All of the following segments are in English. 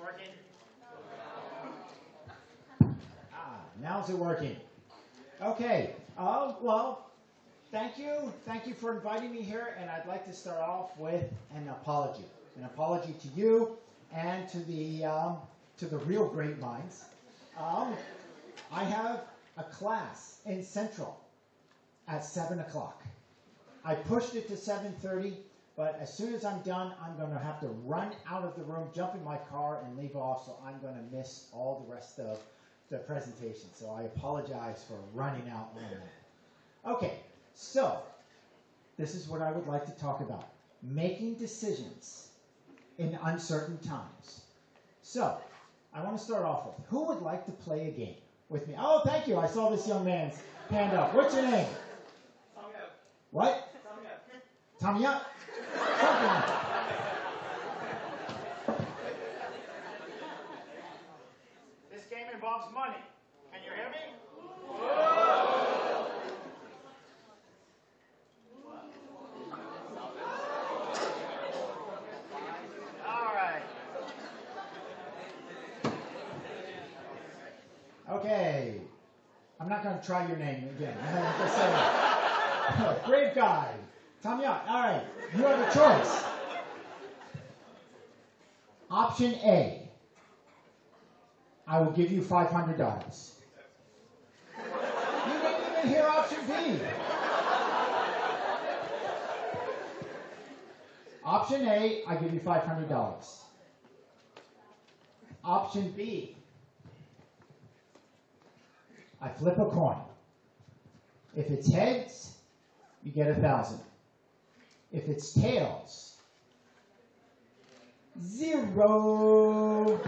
working? Now's it working? Okay. Well, thank you. Thank you for inviting me here, and I'd like to start off with an apology. An apology to you and to the real great minds. I have a class in Central at 7 o'clock. I pushed it to 7:30, but as soon as I'm done, I'm going to have to run out of the room, jump in my car, and leave off, so I'm going to miss all the rest of the presentation. So I apologize for running out on that. Okay, so this is what I would like to talk about. Making decisions in uncertain times. So I want to start off with, who would like to play a game with me? Oh, thank you. I saw this young man's hand up. What's your name? What? Tommy up? Something like that. This game involves money. Can you hear me? All right. Okay. I'm not going to try your name again. I have to say, brave guy. Tommy up. All right. You have a choice. Option A. I will give you $500. You didn't even hear option B. Option A, I give you $500. Option B, I flip a coin. If it's heads, you get 1,000. If it's tails, 0.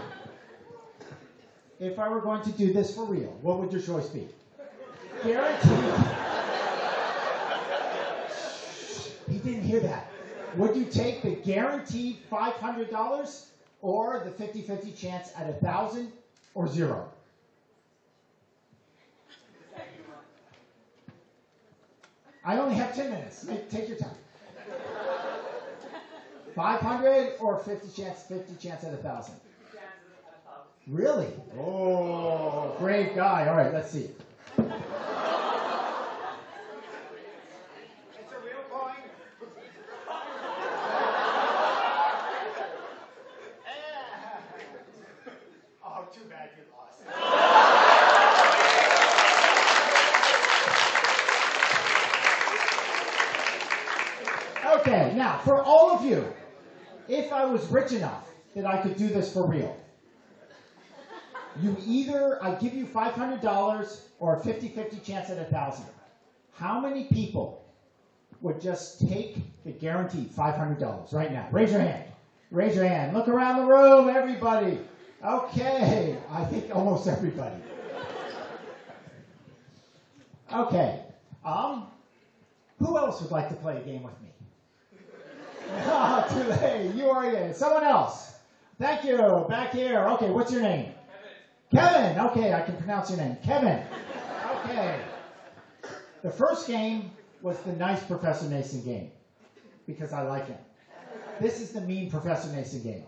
If I were going to do this for real, what would your choice be? Guaranteed. He didn't hear that. Would you take the guaranteed $500 or the 50-50 chance at 1,000 or 0? I only have 10 minutes. Take your time. 500 or 50 chance at 1,000? Really? Oh, great guy. All right, let's see. It's a real coin. Oh, too bad you lost. Okay, now, for all of you, if I was rich enough that I could do this for real, I give you $500 or a 50-50 chance at 1,000. How many people would just take the guaranteed $500 right now? Raise your hand. Raise your hand. Look around the room, everybody. Okay, I think almost everybody. Okay, who else would like to play a game with me? Oh, too late. You are in. Someone else. Thank you. Back here. Okay, what's your name? Kevin. Okay, I can pronounce your name. Kevin. Okay. The first game was the nice Professor Mason game because I like him. This is the mean Professor Mason game.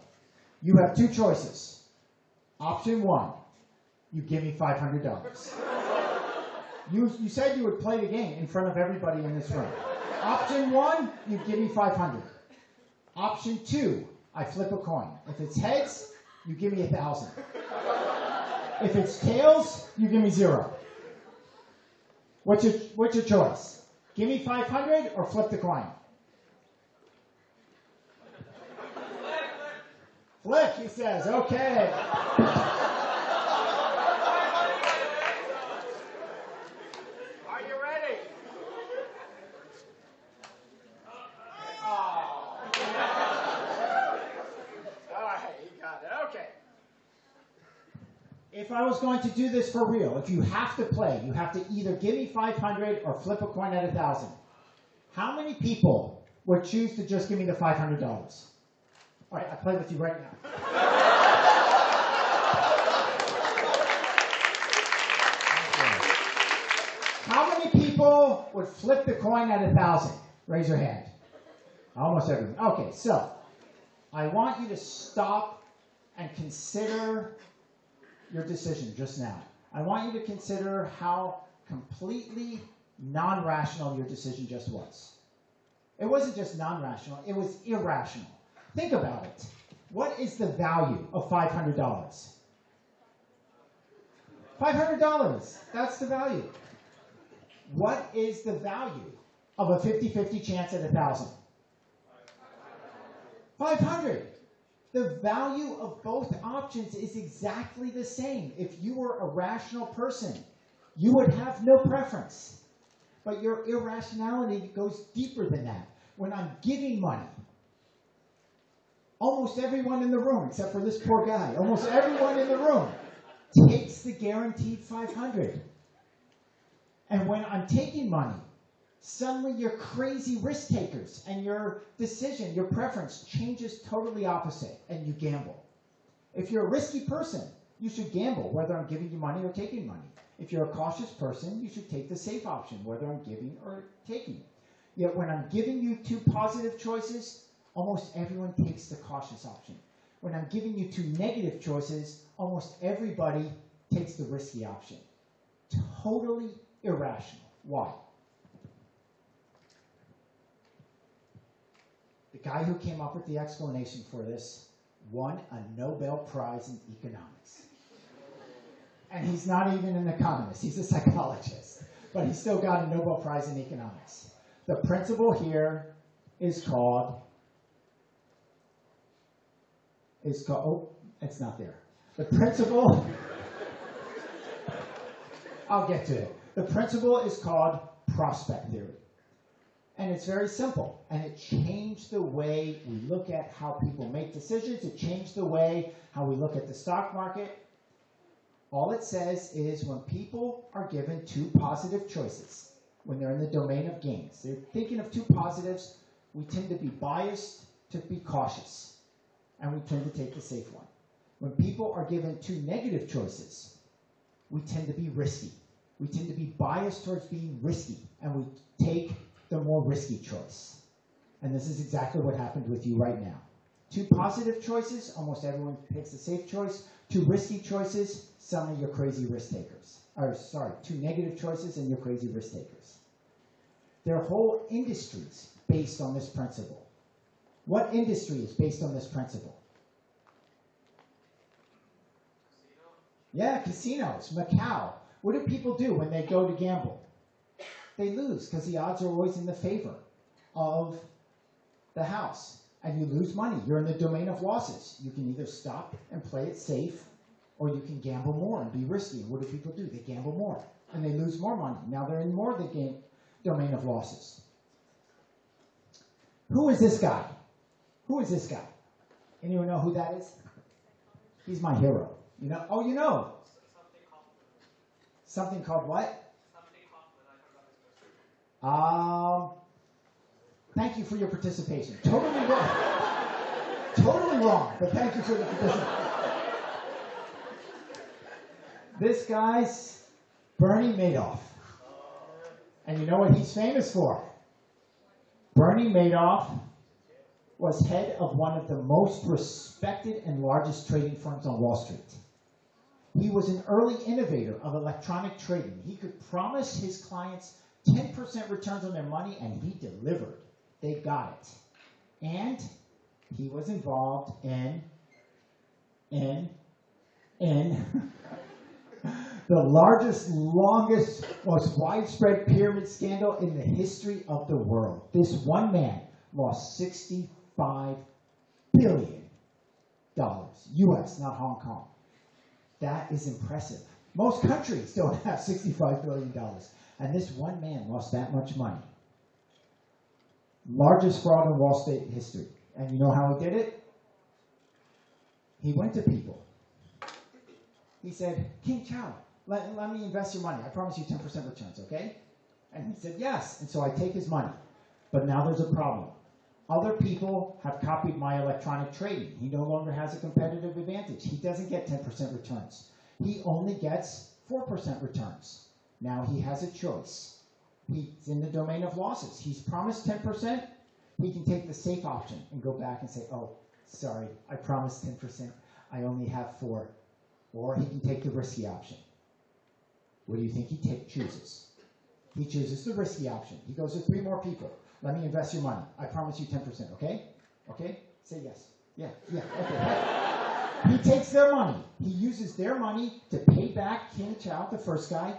You have two choices. Option 1, you give me $500. You said you would play the game in front of everybody in this room. Option 1, you give me $500. Option 2, I flip a coin. If it's heads, you give me 1,000. If it's tails, you give me 0. What's your choice? Give me 500 or flip the coin? Flip, he says. Okay. Are you ready? Oh. All right, you got it. Okay. If I was going to do this for real, if you have to play, you have to either give me 500 or flip a coin at 1,000. How many people would choose to just give me the $500? All right, I play with you right now. How many people would flip the coin at 1,000? Raise your hand. Almost everyone. Okay, so I want you to stop and consider your decision just now. I want you to consider how completely non-rational your decision just was. It wasn't just non-rational, it was irrational. Think about it. What is the value of $500? $500, that's the value. What is the value of a 50-50 chance at 1,000? 500. The value of both options is exactly the same. If you were a rational person, you would have no preference. But your irrationality goes deeper than that. When I'm giving money, almost everyone in the room, except for this poor guy, almost everyone in the room takes the guaranteed 500. And when I'm taking money, suddenly you're crazy risk takers, and your decision, your preference changes totally opposite, and you gamble. If you're a risky person, you should gamble, whether I'm giving you money or taking money. If you're a cautious person, you should take the safe option, whether I'm giving or taking. Yet when I'm giving you two positive choices, almost everyone takes the cautious option. When I'm giving you two negative choices, almost everybody takes the risky option. Totally irrational. Why? The guy who came up with the explanation for this won a Nobel Prize in economics. And he's not even an economist, he's a psychologist. But he still got a Nobel Prize in economics. The principle here is called, oh, it's not there. The principle, I'll get to it. The principle is called prospect theory. And it's very simple. And it changed the way we look at how people make decisions. It changed the way how we look at the stock market. All it says is when people are given two positive choices, when they're in the domain of gains, they're thinking of two positives, we tend to be biased to be cautious. And we tend to take the safe one. When people are given two negative choices, we tend to be risky. We tend to be biased towards being risky, and we take the more risky choice. And this is exactly what happened with you right now. Two positive choices, almost everyone picks the safe choice. Two risky choices, suddenly you're crazy risk takers. Or sorry, two negative choices and you're crazy risk takers. There are whole industries based on this principle. What industry is based on this principle? Yeah, casinos, Macau. What do people do when they go to gamble? They lose because the odds are always in the favor of the house. And you lose money. You're in the domain of losses. You can either stop and play it safe, or you can gamble more and be risky. And what do people do? They gamble more. And they lose more money. Now they're in more of the domain of losses. Who is this guy? Who is this guy? Anyone know who that is? He's my hero. You know? Oh, you know. Something called what? Thank you for your participation. Totally wrong. Totally wrong, but thank you for the participation. This guy's Bernie Madoff. And you know what he's famous for? Bernie Madoff was head of one of the most respected and largest trading firms on Wall Street. He was an early innovator of electronic trading. He could promise his clients 10% returns on their money, and he delivered. They got it. And he was involved in the largest, longest, most widespread pyramid scandal in the history of the world. This one man lost $65 billion. US, not Hong Kong. That is impressive. Most countries don't have $65 billion. And this one man lost that much money. Largest fraud in Wall Street history. And you know how he did it? He went to people. He said, King Chow, let me invest your money. I promise you 10% returns, okay? And he said, yes. And so I take his money. But now there's a problem. Other people have copied my electronic trading. He no longer has a competitive advantage. He doesn't get 10% returns. He only gets 4% returns. Now he has a choice. He's in the domain of losses. He's promised 10%. He can take the safe option and go back and say, oh, sorry, I promised 10%. I only have 4. Or he can take the risky option. What do you think he chooses? He chooses the risky option. He goes to 3 more people. Let me invest your money. I promise you 10%, okay? Okay? Say yes. Yeah, okay. He takes their money. He uses their money to pay back King Chow, the first guy,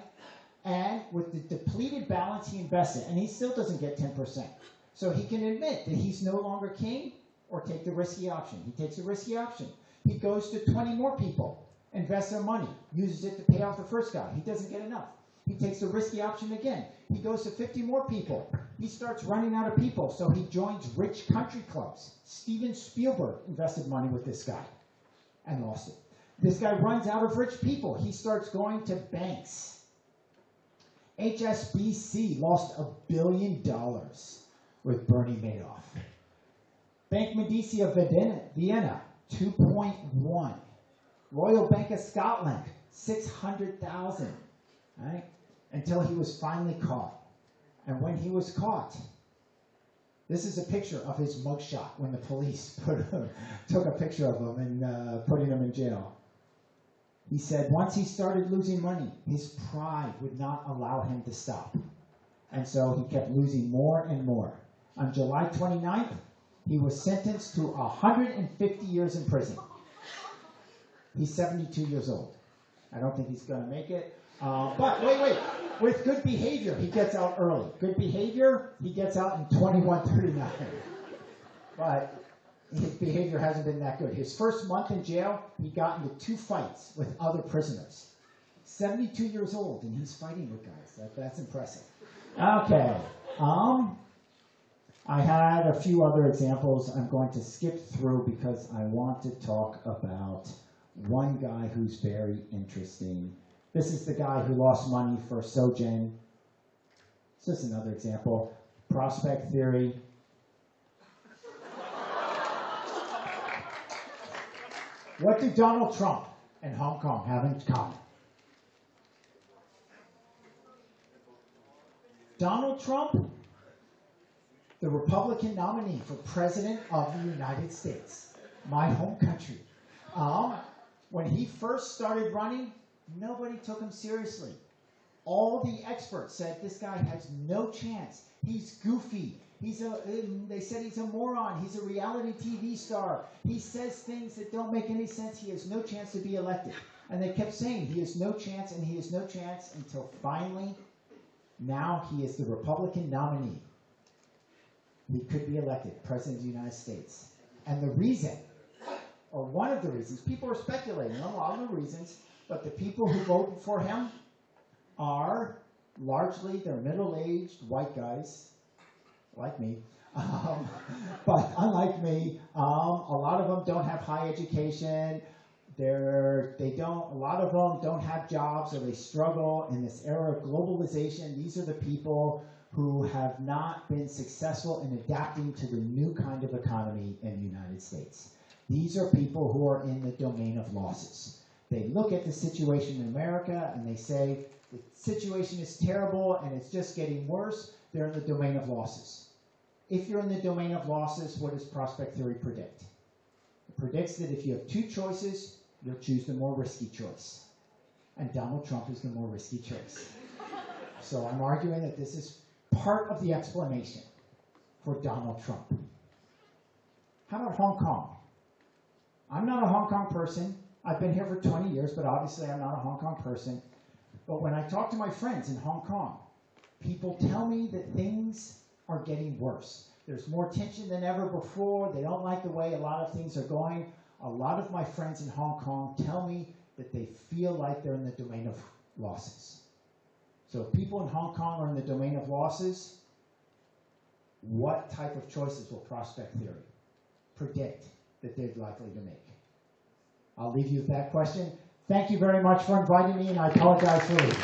and with the depleted balance he invested, and he still doesn't get 10%. So he can admit that he's no longer king or take the risky option. He takes the risky option. He goes to 20 more people, invests their money, uses it to pay off the first guy. He doesn't get enough. He takes the risky option again. He goes to 50 more people. He starts running out of people, so he joins rich country clubs. Steven Spielberg invested money with this guy and lost it. This guy runs out of rich people. He starts going to banks. HSBC lost $1 billion with Bernie Madoff. Bank Medici of Vienna, 2.1. Royal Bank of Scotland, 600,000. Right? Until he was finally caught. And when he was caught, this is a picture of his mugshot when the police took a picture of him and putting him in jail. He said once he started losing money, his pride would not allow him to stop. And so he kept losing more and more. On July 29th, he was sentenced to 150 years in prison. He's 72 years old. I don't think he's going to make it. But wait. With good behavior, he gets out early. Good behavior, he gets out in 2139. But his behavior hasn't been that good. His first month in jail, he got into 2 fights with other prisoners. 72 years old, and he's fighting with guys. That's impressive. Okay. I had a few other examples I'm going to skip through because I want to talk about one guy who's very interesting. This is the guy who lost money for Sogen. This is another example. Prospect theory. What do Donald Trump and Hong Kong have in common? Donald Trump, the Republican nominee for President of the United States, my home country. When he first started running, nobody took him seriously. All the experts said this guy has no chance. He's goofy. They said he's a moron. He's a reality TV star. He says things that don't make any sense. He has no chance to be elected. And they kept saying he has no chance and he has no chance until finally, now he is the Republican nominee. He could be elected President of the United States. And the reason, or one of the reasons, people are speculating on a lot of the reasons, but the people who voted for him are largely, they're middle-aged white guys, like me. But unlike me, a lot of them don't have high education. A lot of them don't have jobs, or they struggle in this era of globalization. These are the people who have not been successful in adapting to the new kind of economy in the United States. These are people who are in the domain of losses. They look at the situation in America and they say, the situation is terrible and it's just getting worse. They're in the domain of losses. If you're in the domain of losses, what does prospect theory predict? It predicts that if you have 2 choices, you'll choose the more risky choice. And Donald Trump is the more risky choice. So I'm arguing that this is part of the explanation for Donald Trump. How about Hong Kong? I'm not a Hong Kong person. I've been here for 20 years, but obviously I'm not a Hong Kong person. But when I talk to my friends in Hong Kong, people tell me that things are getting worse. There's more tension than ever before. They don't like the way a lot of things are going. A lot of my friends in Hong Kong tell me that they feel like they're in the domain of losses. So if people in Hong Kong are in the domain of losses, what type of choices will prospect theory predict that they're likely to make? I'll leave you with that question. Thank you very much for inviting me, and I apologize for leaving.